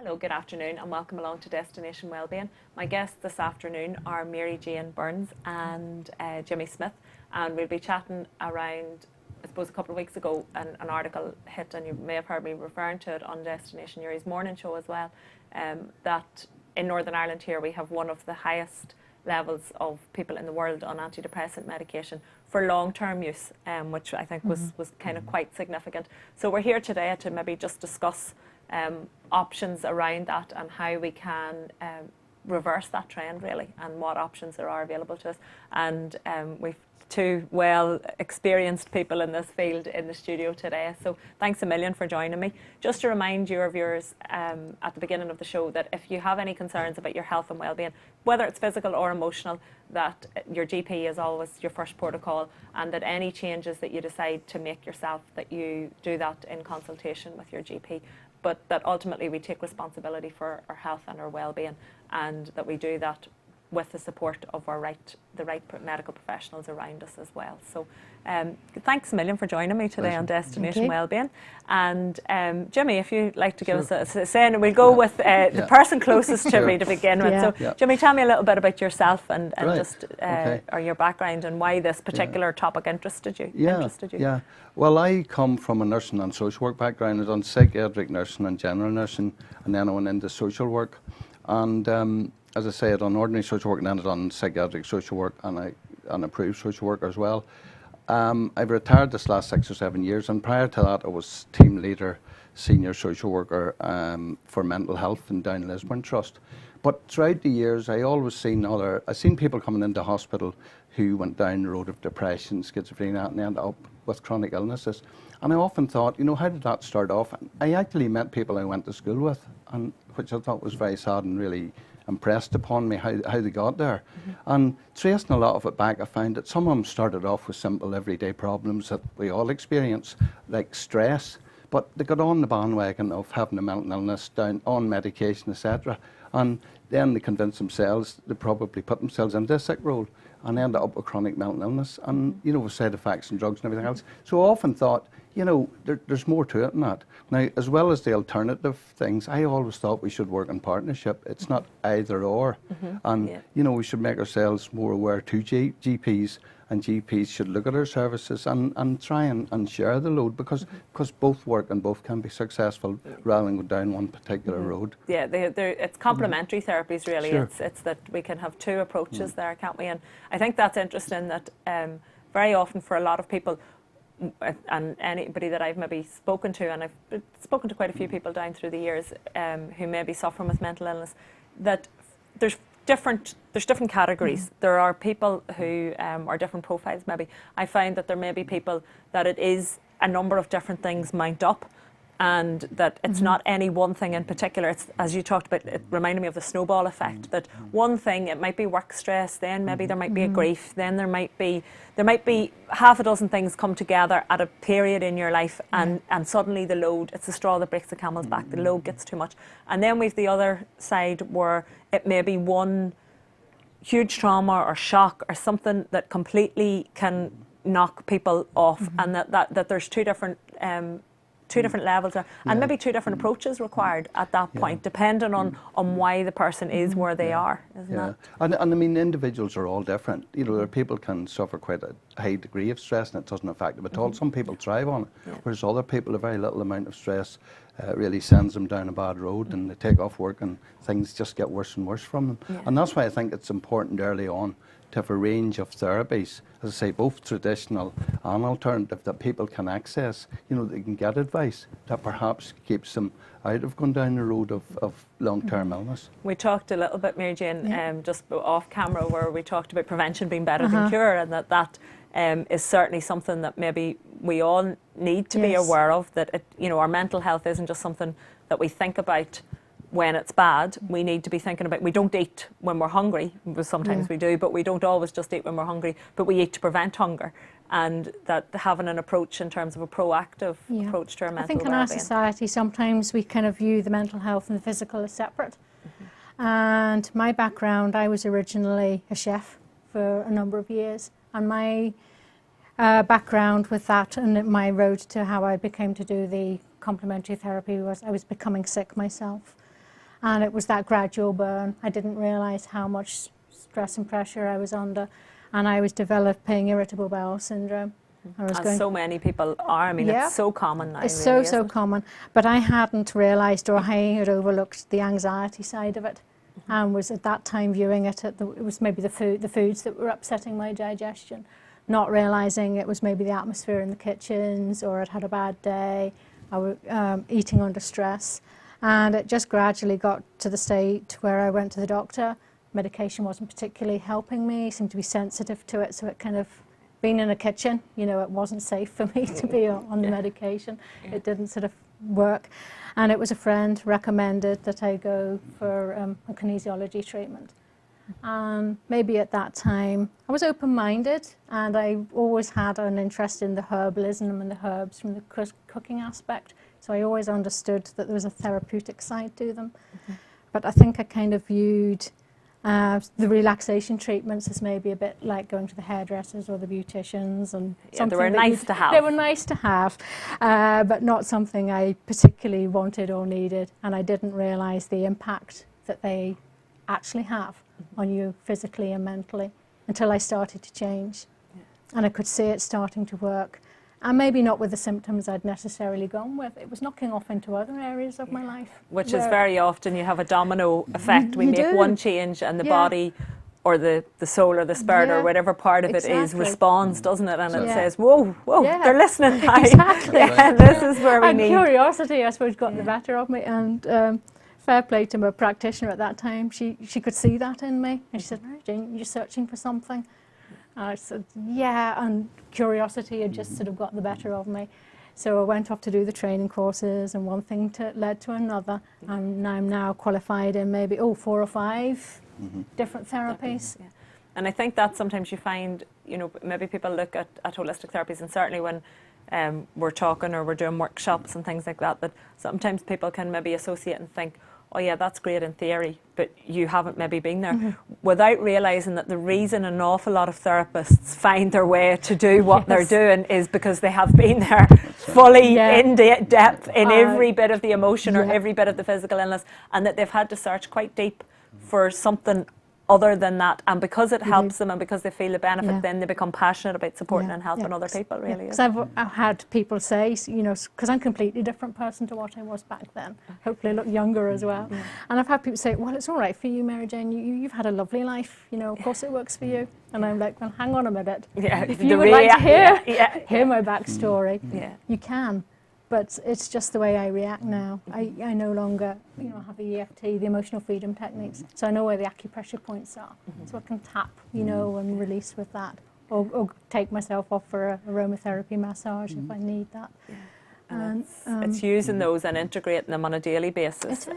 Hello, good afternoon and welcome along to Destination Wellbeing. My guests this afternoon are Mary Jane Burns and Jimmy Smith, and we'll be chatting around, I suppose a couple of weeks ago an article hit, and you may have heard me referring to it on Destination Uri's morning show as well, that in Northern Ireland here we have one of the highest levels of people in the world on antidepressant medication for long-term use, which I think was kind of quite significant. So we're here today to maybe just discuss options around that and how we can reverse that trend really, and what options there are available to us. And we've two well experienced people in this field in the studio today, so thanks a million for joining me. Just to remind your viewers at the beginning of the show that if you have any concerns about your health and well-being, whether it's physical or emotional, that your GP is always your first protocol, and that any changes that you decide to make yourself, that you do that in consultation with your GP, but that ultimately we take responsibility for our health and our well-being, and that we do that with the support of the right medical professionals around us as well. So thanks a million for joining me today on Destination Wellbeing. And Jimmy, if you'd like to give us a say, and we'll go with the person closest to me to begin with. So Jimmy, tell me a little bit about yourself and just or your background and why this particular topic interested you. Yeah. Well, I come from a nursing and social work background. I done psychiatric nursing and general nursing, and then I went into social work. And as I say, I done ordinary social work, and then I done psychiatric social work and approved social work as well. I've retired this last 6 or 7 years, and prior to that I was team leader, senior social worker for mental health in Down Lisburn Trust. But throughout the years I always seen people coming into hospital who went down the road of depression, schizophrenia, and ended up with chronic illnesses. And I often thought, how did that start off? I actually met people I went to school with, and which I thought was very sad and really impressed upon me how they got there. And tracing a lot of it back, I found that some of them started off with simple everyday problems that we all experience, like stress, but they got on the bandwagon of having a mental illness, down on medication, etc. And then they convinced themselves they probably put themselves into a sick role and ended up with chronic mental illness and, with side effects and drugs and everything else. So I often thought, there's more to it than that. Now, as well as the alternative things, I always thought we should work in partnership. It's not either or. And, we should make ourselves more aware to GPs, and GPs should look at our services and try and share the load, because both work and both can be successful rather than go down one particular road. Yeah, it's complementary therapies really. It's that we can have two approaches there, can't we? And I think that's interesting that very often for a lot of people, and anybody that I've maybe spoken to, and I've spoken to quite a few people down through the years who may be suffering with mental illness, that there's different categories. There are people who are different profiles maybe. I find that there may be people that it is a number of different things mount up, and that it's not any one thing in particular. It's, as you talked about, it reminded me of the snowball effect, that one thing, it might be work stress, then maybe there might be a grief, then there might be half a dozen things come together at a period in your life, and suddenly the load, it's the straw that breaks the camel's back, the load gets too much. And then we've the other side where it may be one huge trauma or shock or something that completely can knock people off, and that there's two different levels and maybe two different approaches required at that point, depending on why the person is where they are, isn't it? And I mean, individuals are all different. There are people can suffer quite a high degree of stress and it doesn't affect them at all. Some people thrive on it, whereas other people, a very little amount of stress really sends them down a bad road, and they take off work and things just get worse and worse from them. And that's why I think it's important early on to have a range of therapies, as I say, both traditional and alternative, that people can access. They can get advice that perhaps keeps them out of going down the road of long-term illness. We talked a little bit, Mary Jane, just off camera, where we talked about prevention being better than cure, and that is certainly something that maybe we all need to be aware of, that our mental health isn't just something that we think about when it's bad. We need to be thinking about, we don't eat when we're hungry, sometimes we do, but we don't always just eat when we're hungry, but we eat to prevent hunger, and that having an approach in terms of a proactive approach to our mental well-being. I think in our society sometimes we kind of view the mental health and the physical as separate. And my background, I was originally a chef for a number of years, and my background with that and my road to how I became to do the complementary therapy was I was becoming sick myself. And it was that gradual burn. I didn't realise how much stress and pressure I was under, and I was developing irritable bowel syndrome. As so many people are. I mean, Yeah. it's so common now. It's really, so isn't it? common, but I hadn't realised, or I had overlooked the anxiety side of it, and was at that time viewing it at it was maybe the foods that were upsetting my digestion, not realising it was maybe the atmosphere in the kitchens, or I'd had a bad day, I was eating under stress, and it just gradually got to the state where I went to the doctor. Medication wasn't particularly helping me, seemed to be sensitive to it, so it kind of, being in a kitchen, you know, it wasn't safe for me to be on the medication. It didn't sort of work. And it was a friend recommended that I go for a kinesiology treatment. Maybe at that time, I was open-minded, and I always had an interest in the herbalism and the herbs from the cooking aspect. So I always understood that there was a therapeutic side to them. But I think I kind of viewed the relaxation treatments as maybe a bit like going to the hairdressers or the beauticians, and they were nice to have. They were nice to have, but not something I particularly wanted or needed, and I didn't realise the impact that they actually have on you physically and mentally until I started to change, and I could see it starting to work. And maybe not with the symptoms I'd necessarily gone with. It was knocking off into other areas of my life. Which is very often, you have a domino effect. We make one change and the body or the soul or the spirit or whatever part of it is responds, doesn't it? And it says, whoa, they're listening now. Exactly. This is where we need. Curiosity, I suppose, got the better of me. And fair play to my practitioner at that time. She could see that in me. And she said, "Mary Jane, you're searching for something." I said, yeah, and curiosity had just sort of got the better of me. So I went off to do the training courses, and one thing led to another. And I'm now qualified in maybe 4 or 5 different therapies. Yeah. And I think that sometimes you find, you know, maybe people look at holistic therapies, and certainly when we're talking or we're doing workshops and things like that, that sometimes people can maybe associate and think, oh yeah, that's great in theory, but you haven't maybe been there, without realising that the reason an awful lot of therapists find their way to do what they're doing is because they have been there fully in depth in every bit of the emotion or every bit of the physical illness, and that they've had to search quite deep for something other than that, and because it helps them and because they feel the benefit, then they become passionate about supporting and helping other people, really. Because I've had people say, you know, because I'm a completely different person to what I was back then, hopefully I look younger as well, and I've had people say, well, it's all right for you, Mary Jane, you've had a lovely life, you know, of course it works for you. And I'm like, well, hang on a minute, if you would like to hear my backstory, you can. But it's just the way I react now. I no longer, you know, have the EFT, the emotional freedom techniques. So I know where the acupressure points are. So I can tap, you know, and release with that. Or take myself off for a aromatherapy massage if I need that. And it's using those and integrating them on a daily basis.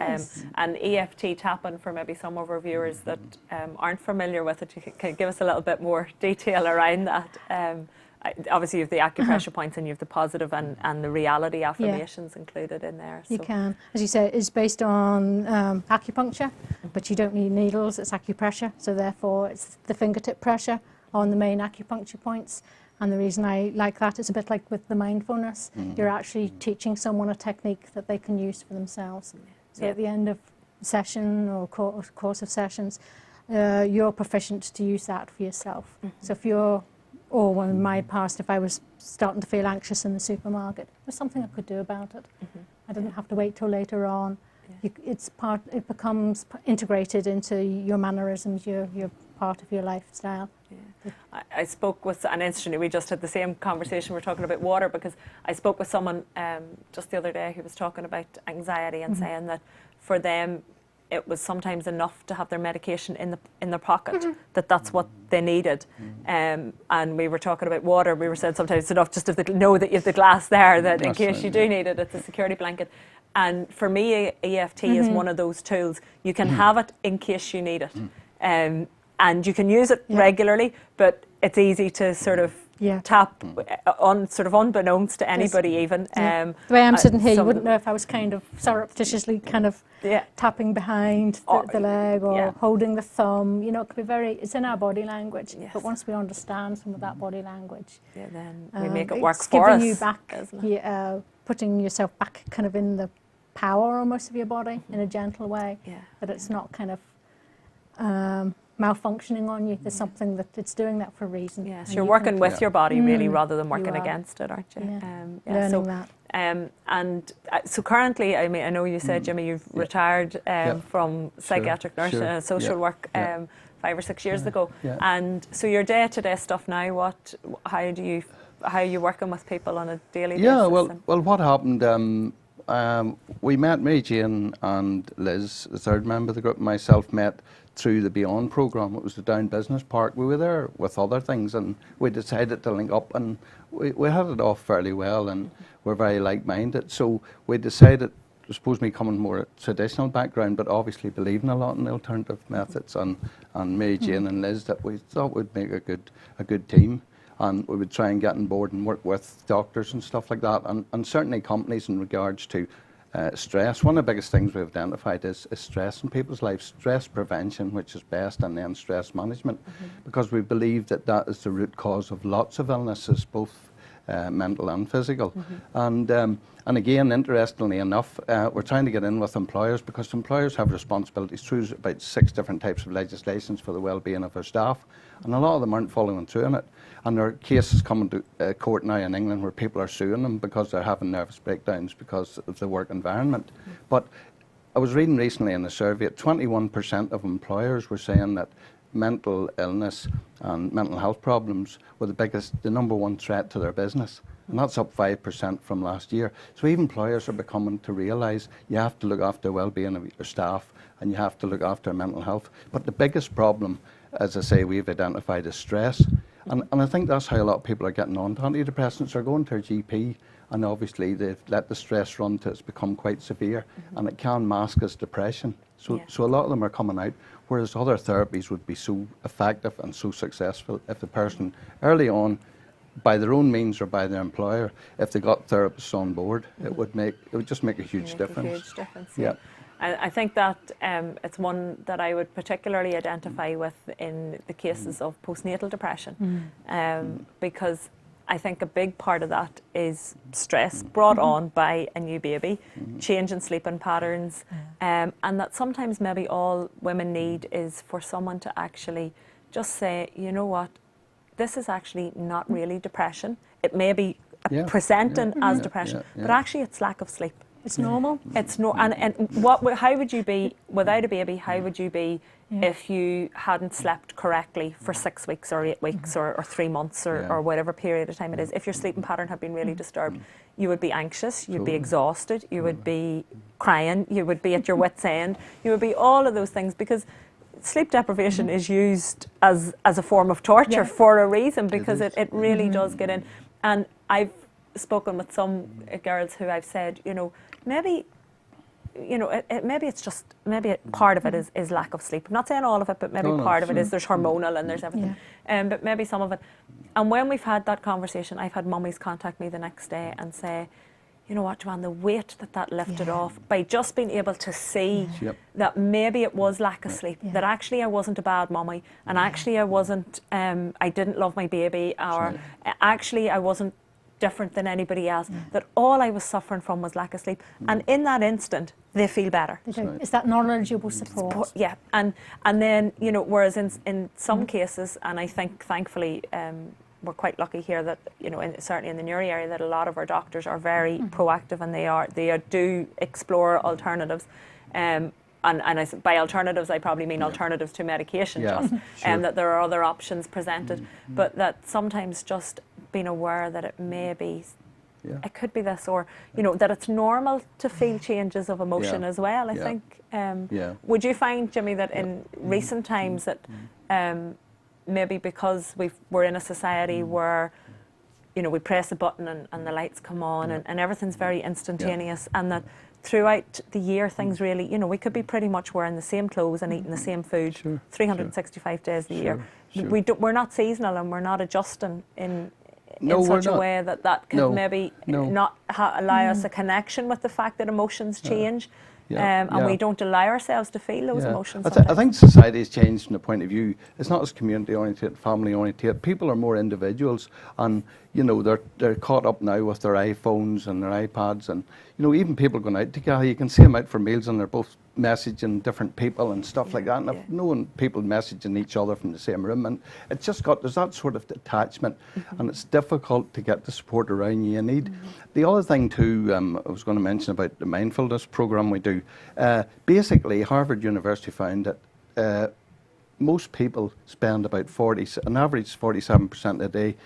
And EFT tapping, for maybe some of our viewers that aren't familiar with it, you can give us a little bit more detail around that. Obviously, you have the acupressure points and you have the positive and the reality affirmations included in there. So. You can. As you say, it's based on acupuncture, but you don't need needles, it's acupressure. So therefore, it's the fingertip pressure on the main acupuncture points. And the reason I like that, it's a bit like with the mindfulness. You're actually teaching someone a technique that they can use for themselves. So at the end of session or course of sessions, you're proficient to use that for yourself. So if you're or in my past, if I was starting to feel anxious in the supermarket, there's something I could do about it. I didn't have to wait till later on. It becomes integrated into your mannerisms, your part of your lifestyle. I spoke with, and interestingly, we just had the same conversation, we're talking about water, because I spoke with someone just the other day who was talking about anxiety and saying that for them, it was sometimes enough to have their medication in their pocket, that's what they needed. And we were talking about water, we were saying sometimes it's enough just to know that you have the glass there, that in case you do need it, it's a security blanket. And for me, EFT is one of those tools. You can have it in case you need it. And you can use it regularly, but it's easy to sort of tap on, sort of unbeknownst to anybody even. The way I'm sitting here, you wouldn't know if I was kind of surreptitiously kind of tapping behind the leg or holding the thumb. You know, it could be it's in our body language. But once we understand some of that body language, then we make it work it's for us. Giving you back, putting yourself back kind of in the power almost of your body in a gentle way, that it's not kind of malfunctioning on you. There's something that it's doing that for a reason. Yes, you're working with your body really rather than working against it, aren't you? Learning that. So currently, I mean, I know you said, Jimmy, you've retired from psychiatric nursing, social work 5 or 6 years ago, and so your day-to-day stuff now. How are you working with people on a daily basis? Yeah, well, what happened? We met, Mary Jane and Liz, the third member of the group, and myself met through the Beyond programme. It was the Down Business Park. We were there with other things, and we decided to link up, and we had it off fairly well, and we're very like-minded. So we decided, I suppose me coming more a traditional background, but obviously believing a lot in the alternative methods, and Mary Jane and Liz, that we thought would make a good team. And we would try and get on board and work with doctors and stuff like that, and certainly companies in regards to stress. One of the biggest things we've identified is stress in people's lives, stress prevention, which is best, and then stress management, because we believe that is the root cause of lots of illnesses, both mental and physical. And again, interestingly enough, we're trying to get in with employers, because employers have responsibilities through about 6 different types of legislations for the well-being of their staff, and a lot of them aren't following through on it. And there are cases coming to court now in England where people are suing them because they're having nervous breakdowns because of the work environment. But I was reading recently in a survey that 21% of employers were saying that mental illness and mental health problems were the number one threat to their business. And that's up 5% from last year. So even employers are becoming to realise you have to look after the well-being of your staff, and you have to look after mental health. But the biggest problem, as I say, we've identified is stress. And I think that's how a lot of people are getting on to antidepressants. They're going to their GP, and obviously they've let the stress run till it's become quite severe, and it can mask as depression. So a lot of them are coming out, whereas other therapies would be so effective and so successful if the person early on, by their own means or by their employer, if they got therapists on board, it would just make a huge difference. Yeah. I think that it's one that I would particularly identify with in the cases of postnatal depression, because I think a big part of that is stress brought on by a new baby, change in sleeping patterns, and that sometimes maybe all women need is for someone to actually just say, you know what, this is actually not really depression. It may be presenting as depression, but actually it's lack of sleep. It's normal. It's no, and how would you be without a baby? How would you be if you hadn't slept correctly for 6 weeks or 8 weeks or 3 months or whatever period of time it is? If your sleeping pattern had been really disturbed, you would be anxious, you'd be exhausted, you would be crying, you would be at your wit's end, you would be all of those things, because sleep deprivation is used as a form of torture for a reason, because it really does get in. And I've spoken with some girls who I've said, maybe it's just, part of it is lack of sleep. I'm not saying all of it, but maybe part of it is there's hormonal and there's everything. But maybe some of it. And when we've had that conversation, I've had mummies contact me the next day and say, you know what, Joanne, the weight that lifted off by just being able to see that maybe it was lack of sleep, that actually I wasn't a bad mummy, and actually I wasn't, I didn't love my baby, or actually I wasn't different than anybody else, that all I was suffering from was lack of sleep. And in that instant, they feel better. They do. It's that knowledgeable support. Yeah, and then, whereas in some cases, and I think thankfully we're quite lucky here that, certainly in the neuro area, that a lot of our doctors are very proactive, and they do explore alternatives. And by alternatives, I probably mean alternatives to medication, and that there are other options presented, but that sometimes just being aware that it may be, it could be this, or, that it's normal to feel changes of emotion as well, I think. Would you find, Jimmy, that in recent times that maybe because we're in a society where, we press a button and the lights come on and everything's very instantaneous, and that throughout the year things really, we could be pretty much wearing the same clothes and eating the same food 365 days a year. We're not seasonal, and we're not adjusting in such a way that could maybe not allow us a connection with the fact that emotions change. and we don't allow ourselves to feel those emotions. I think society has changed from the point of view. It's not as community oriented, family oriented. People are more individuals, and they're caught up now with their iPhones and their iPads, and even people going out together, you can see them out for meals and they're both messaging different people and stuff like that, and I've known people messaging each other from the same room, and it's just there's that sort of attachment, and it's difficult to get the support around you need. The other thing too, I was going to mention about the mindfulness program we do. Basically, Harvard University found that most people spend about an average 47% of the day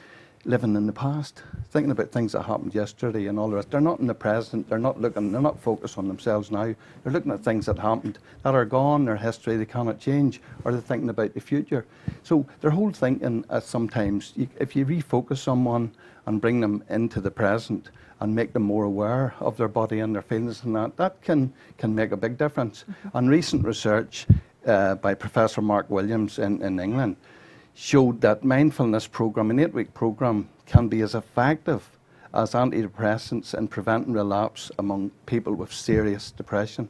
living in the past, thinking about things that happened yesterday and all the rest. They're not in the present, they're not focused on themselves now. They're looking at things that happened, that are gone, their history, they cannot change, or they're thinking about the future. So their whole thinking, sometimes, if you refocus someone and bring them into the present and make them more aware of their body and their feelings and that can make a big difference. And recent research by Professor Mark Williams in England showed that mindfulness program, an 8-week program, can be as effective as antidepressants in preventing relapse among people with serious depression,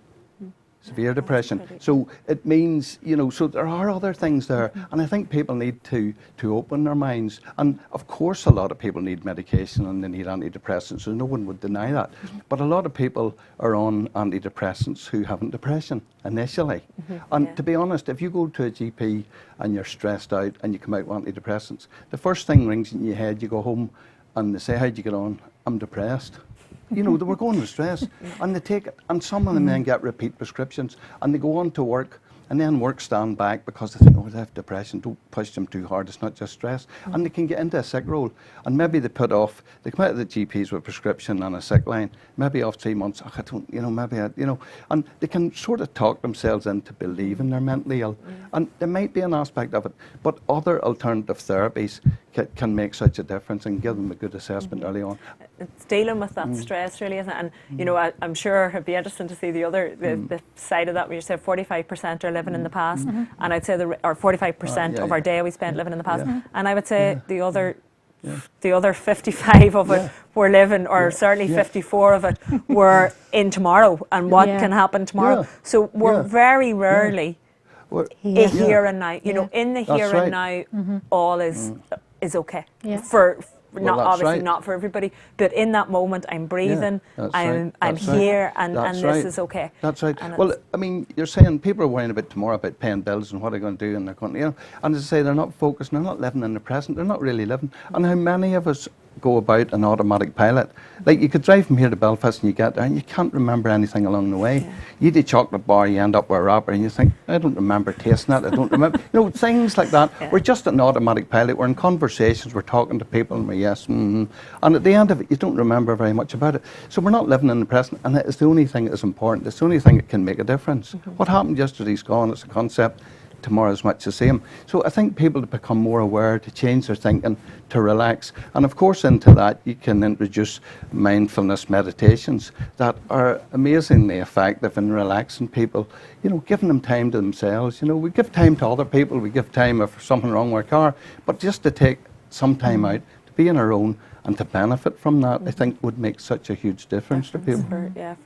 severe depression. So it means, so there are other things there, and I think people need to open their minds. And of course, a lot of people need medication and they need antidepressants, so no one would deny that. But a lot of people are on antidepressants who haven't depression initially. And to be honest, if you go to a GP and you're stressed out and you come out with antidepressants, the first thing rings in your head, you go home and they say, how'd you get on? I'm depressed. They were going with stress, and they take it, and some of them then get repeat prescriptions, and they go on to work, and then work stand back because they think, oh, they have depression, don't push them too hard, it's not just stress. And they can get into a sick role, and maybe they come out of the GPs with prescription and a sick line, maybe off 3 months, I don't, and they can sort of talk themselves into believing they're mentally ill. And there might be an aspect of it, but other alternative therapies can make such a difference and give them a good assessment early on. It's dealing with that stress, really, isn't it? And I'm sure it'd be interesting to see the side of that, where you said 45% are living in the past, and I'd say or 45% of our day we spent living in the past, and I would say the other 55 of it were living, or certainly 54 of it were in tomorrow and what can happen tomorrow. So we're very rarely here and now. In the here and now, all is okay. For not for everybody, but in that moment, I'm breathing, I'm here, and this is okay. That's right. Well, I mean, you're saying people are worrying about tomorrow, about paying bills and what they're going to do, and they're going, and as I say, they're not focused, they're not living in the present, they're not really living. And how many of us go about an automatic pilot? Like, you could drive from here to Belfast and you get there and you can't remember anything along the way. You eat a chocolate bar, you end up with a wrapper, and you think, I don't remember tasting it, I don't remember. Things like that. We're just an automatic pilot. We're in conversations, we're talking to people, and we're and at the end of it, you don't remember very much about it. So we're not living in the present, and it's the only thing that is important. It's the only thing that can make a difference. What happened yesterday's gone. It's a concept. Tomorrow's much the same. So I think people to become more aware, to change their thinking, to relax. And of course, into that, you can introduce mindfulness meditations that are amazingly effective in relaxing people, giving them time to themselves. We give time to other people, we give time if there's something wrong with our car, but just to take some time out, to be on our own, and to benefit from that, I think would make such a huge difference to people.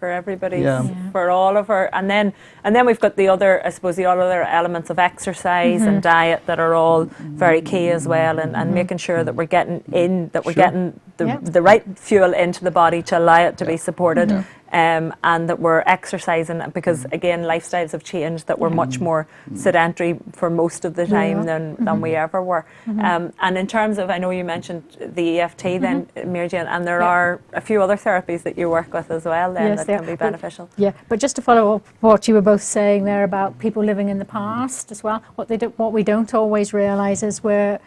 For everybody, for all of our, and then we've got the other, I suppose, the other elements of exercise and diet that are all very key as well, and making sure that we're getting getting the right fuel into the body to allow it to be supported. And that we're exercising, because again, lifestyles have changed, that we're much more sedentary for most of the time than we ever were. And in terms of, I know you mentioned the EFT then, Mary Jane, and there are a few other therapies that you work with as well then that can be beneficial. But just to follow up what you were both saying there about people living in the past as well, what we don't always realise is we're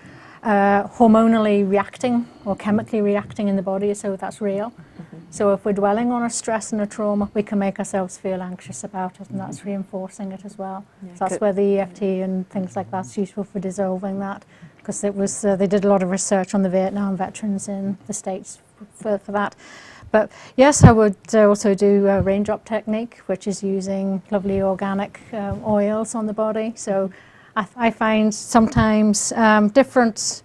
hormonally reacting or chemically reacting in the body, so that's real. So if we're dwelling on a stress and a trauma, we can make ourselves feel anxious about it, and that's reinforcing it as well. So that's where the EFT and things like that's useful for dissolving that, because it was they did a lot of research on the Vietnam veterans in the States for that. But yes, I would also do a raindrop technique, which is using lovely organic oils on the body. So I find sometimes different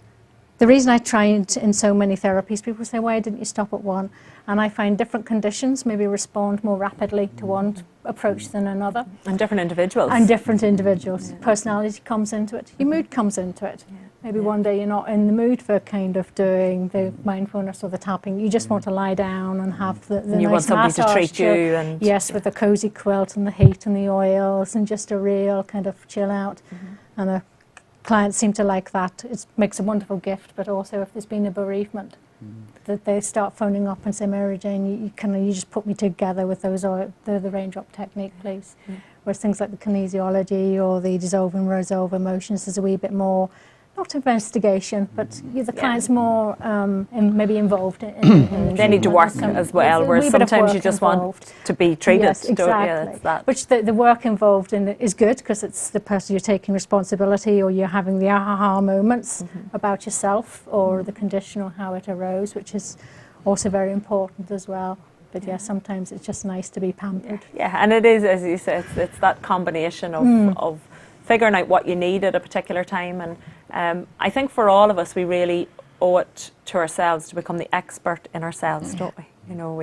the reason I tried in so many therapies, people say, why didn't you stop at one? And I find different conditions maybe respond more rapidly to one approach than another. And different individuals. And different individuals. Personality comes into it. Your mood comes into it. Maybe one day you're not in the mood for kind of doing the mindfulness or the tapping. You just want to lie down and have the and you nice want somebody to massage treat you. And yes, with the cozy quilt and the heat and the oils and just a real kind of chill out. And the clients seem to like that. It makes a wonderful gift, but also if there's been a bereavement, that they start phoning up and say, Mary Jane, you just put me together with those the raindrop technique, please. Whereas things like the kinesiology or the dissolve and resolve emotions, there's a wee bit more, not investigation, but the client's more maybe involved in they need to work as well, whereas sometimes you just want to be treated. Yes, exactly. Which the work involved in it is good, because it's the person you're taking responsibility, or you're having the aha moments about yourself or the condition or how it arose, which is also very important as well. But yeah, sometimes it's just nice to be pampered. Yeah, and it is, as you said, it's that combination of figuring out what you need at a particular time. And I think for all of us, we really owe it to ourselves to become the expert in ourselves, don't we? You know,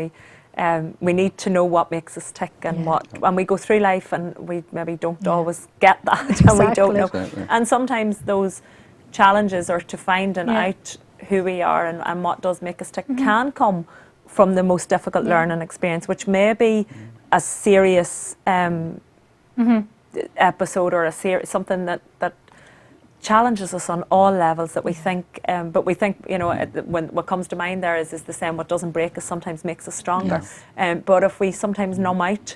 we need to know what makes us tick and and we go through life and we maybe don't always get that. Exactly. And we don't know. And sometimes those challenges, or to finding out who we are and what does make us tick, can come from the most difficult learning experience, which may be a serious episode or something that challenges us on all levels that we think, but we think, you know, when what comes to mind there is the saying, what doesn't break us sometimes makes us stronger. But if we sometimes numb out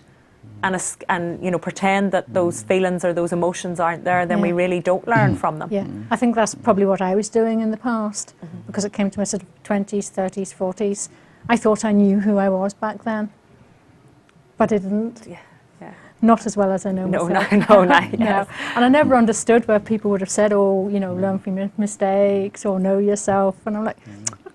and you know, pretend that those feelings or those emotions aren't there, then we really don't learn from them. Yeah, I think that's probably what I was doing in the past, because it came to my sort of 20s, 30s, 40s. I thought I knew who I was back then, but I didn't. Not as well as I know myself. No. And I never understood where people would have said, oh, you know, learn from your mistakes or know yourself. And I'm like,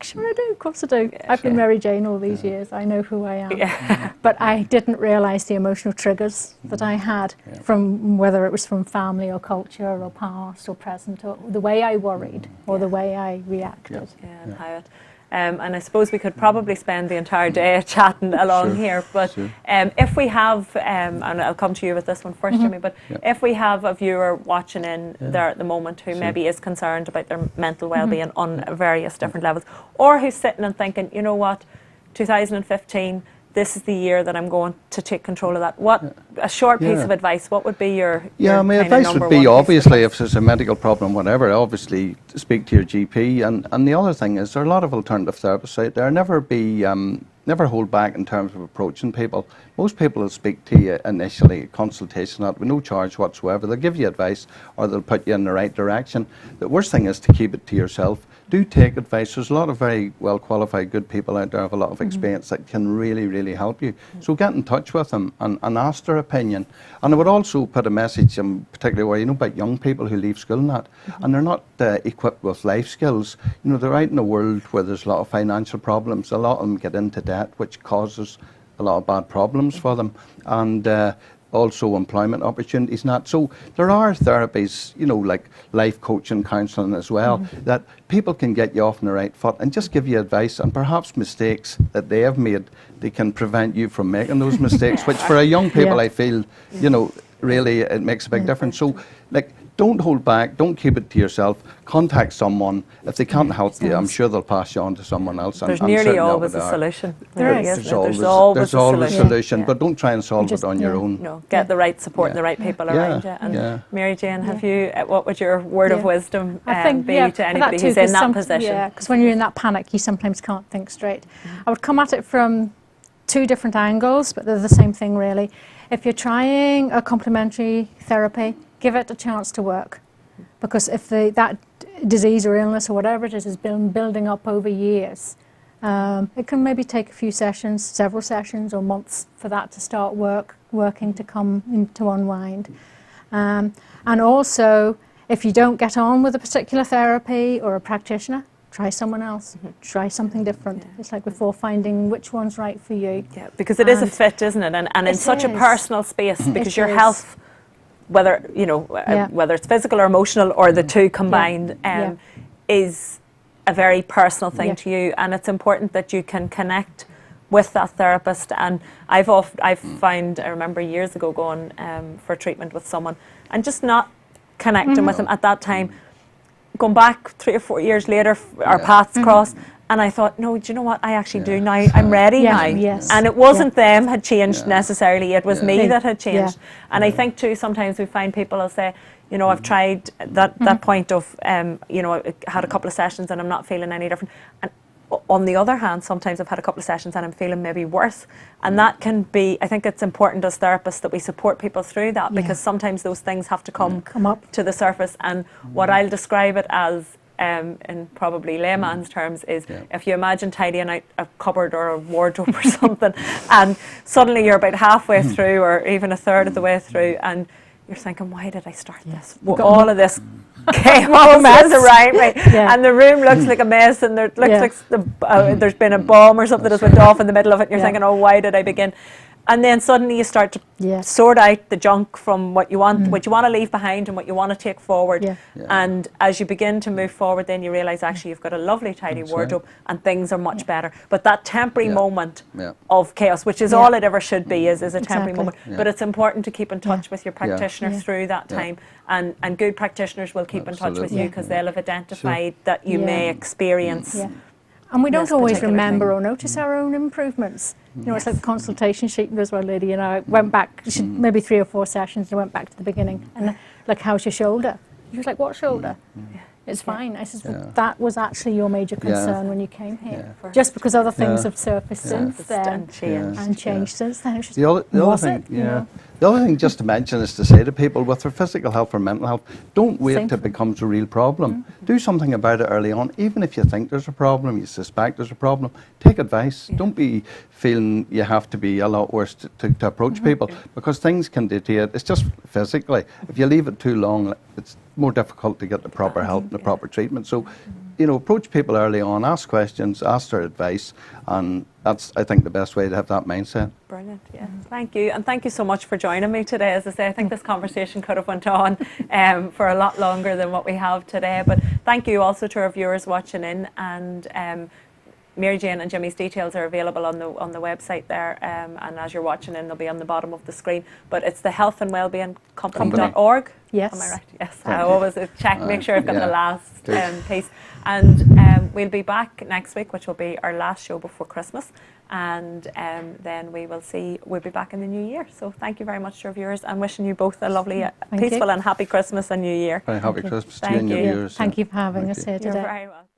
sure I do, of course I do. I've been Mary Jane all these years. I know who I am. But I didn't realise the emotional triggers that I had from, whether it was from family or culture or past or present, or the way I worried or the way I reacted. And how it... and I suppose we could probably spend the entire day chatting along here, but if we have, and I'll come to you with this one first, Jimmy, but if we have a viewer watching in there at the moment who maybe is concerned about their mental well-being on various different levels, or who's sitting and thinking, you know what, 2015, this is the year that I'm going to take control of that. What a short piece of advice, what would be your my advice would be, obviously, if there's a medical problem, whatever, obviously speak to your GP. And the other thing is, there are a lot of alternative therapists out there. Never hold back in terms of approaching people. Most people will speak to you initially, a consultation with no charge whatsoever. They'll give you advice or they'll put you in the right direction. The worst thing is to keep it to yourself. Do take advice. There's a lot of very well qualified, good people out there with a lot of experience that can really, really help you. So get in touch with them and ask their opinion. And I would also put a message, particularly where, you know, about young people who leave school and that, and they're not equipped with life skills. You know, they're out in a world where there's a lot of financial problems. A lot of them get into debt, which causes a lot of bad problems for them. And also employment opportunities and that. So there are therapies, you know, like life coaching, counselling as well, that people can get you off on the right foot and just give you advice, and perhaps mistakes that they have made, they can prevent you from making those mistakes, which for a young people, I feel, you know, really it makes a big difference. So, like, don't hold back, don't keep it to yourself, contact someone. If they can't help you, I'm sure they'll pass you on to someone else. There's nearly always a solution. There's always a solution. But don't try and solve it on your own. No, get the right support and the right people around you. And Mary Jane, have you, what would your word of wisdom be to anybody who's in that position? Yeah, because when you're in that panic, you sometimes can't think straight. I would come at it from two different angles, but they're the same thing really. If you're trying a complementary therapy, give it a chance to work, because if that disease or illness or whatever it is has been building up over years, it can maybe take a few sessions, several sessions or months for that to start working to come in, to unwind. And also, if you don't get on with a particular therapy or a practitioner, try someone else, try something different. It's like before, finding which one's right for you. Yeah, because it is a fit, isn't it? And in such a personal space, because your health, whether, you know, whether it's physical or emotional or the two combined, is a very personal thing Yeah. to you, and it's important that you can connect with that therapist. And I've found, I remember years ago going for treatment with someone and just not connecting with them at that time. Going back 3 or 4 years later, our paths crossed, and I thought, no, do you know what? I actually do now. I'm ready Yeah. now. Yes. And it wasn't them had changed Yeah. necessarily. It was Yeah. me They- that had changed. yeah. And I think too, sometimes we find people will say, you know, I've tried that point of, you know, I had a couple of sessions and I'm not feeling any different. And on the other hand, sometimes I've had a couple of sessions and I'm feeling maybe worse. And that can be, I think it's important as therapists that we support people through that, Yeah. because sometimes those things have to come up. to the surface. And what I'll describe it as, in probably layman's terms, is if you imagine tidying out a cupboard or a wardrobe or something, and suddenly you're about halfway through or even a third of the way through, and you're thinking, why did I start this? Well, all of this chaos is around me, and the room looks like a mess, and there looks like there's been a bomb or something that's went off in the middle of it, and you're thinking, oh, why did I begin? And then suddenly you start to sort out the junk from what you want, what you want to leave behind and what you want to take forward. Yeah. And as you begin to move forward, then you realise actually you've got a lovely tidy wardrobe and things are much better. But that temporary moment of chaos, which is all it ever should be, is a temporary moment. But it's important to keep in touch with your practitioner through that time. And good practitioners will keep in touch with you because they'll have identified that you may experience. And we don't this always particular remember thing. or notice our own improvements. You know, it's like the consultation sheet. There's one lady, you know, I went back, maybe 3 or 4 sessions, and I went back to the beginning. And like, how's your shoulder? She was like, what shoulder? It's fine. I said, well, that was actually your major concern when you came here. Just because other things have surfaced since then and changed since then. It's just, The other thing, you know? the other thing just to mention is to say to people with their physical health or mental health, don't wait Same till it becomes a real problem. Do something about it early on. Even if you think there's a problem, you suspect there's a problem, take advice. Don't be feeling you have to be a lot worse to approach people, because things can deteriorate. It's just physically. If you leave it too long, it's more difficult to get the proper help and the proper treatment. So, you know, approach people early on, ask questions, ask their advice, and that's, I think, the best way to have that mindset. Brilliant, Thank you, and thank you so much for joining me today. As I say, I think this conversation could have went on for a lot longer than what we have today, but thank you also to our viewers watching in, and Mary Jane and Jimmy's details are available on the website there, and as you're watching in, they'll be on the bottom of the screen. But it's the Health and Wellbeing Company.org. Yes. Am I right? Yes. I always check, make sure I've got the last piece. And we'll be back next week, which will be our last show before Christmas. And then we'll be back in the new year. So thank you very much to our viewers, and wishing you both a lovely, peaceful and happy Christmas and New Year. Very happy Christmas to you Thank and your you. viewers. Thank you for having us here You're today. very welcome.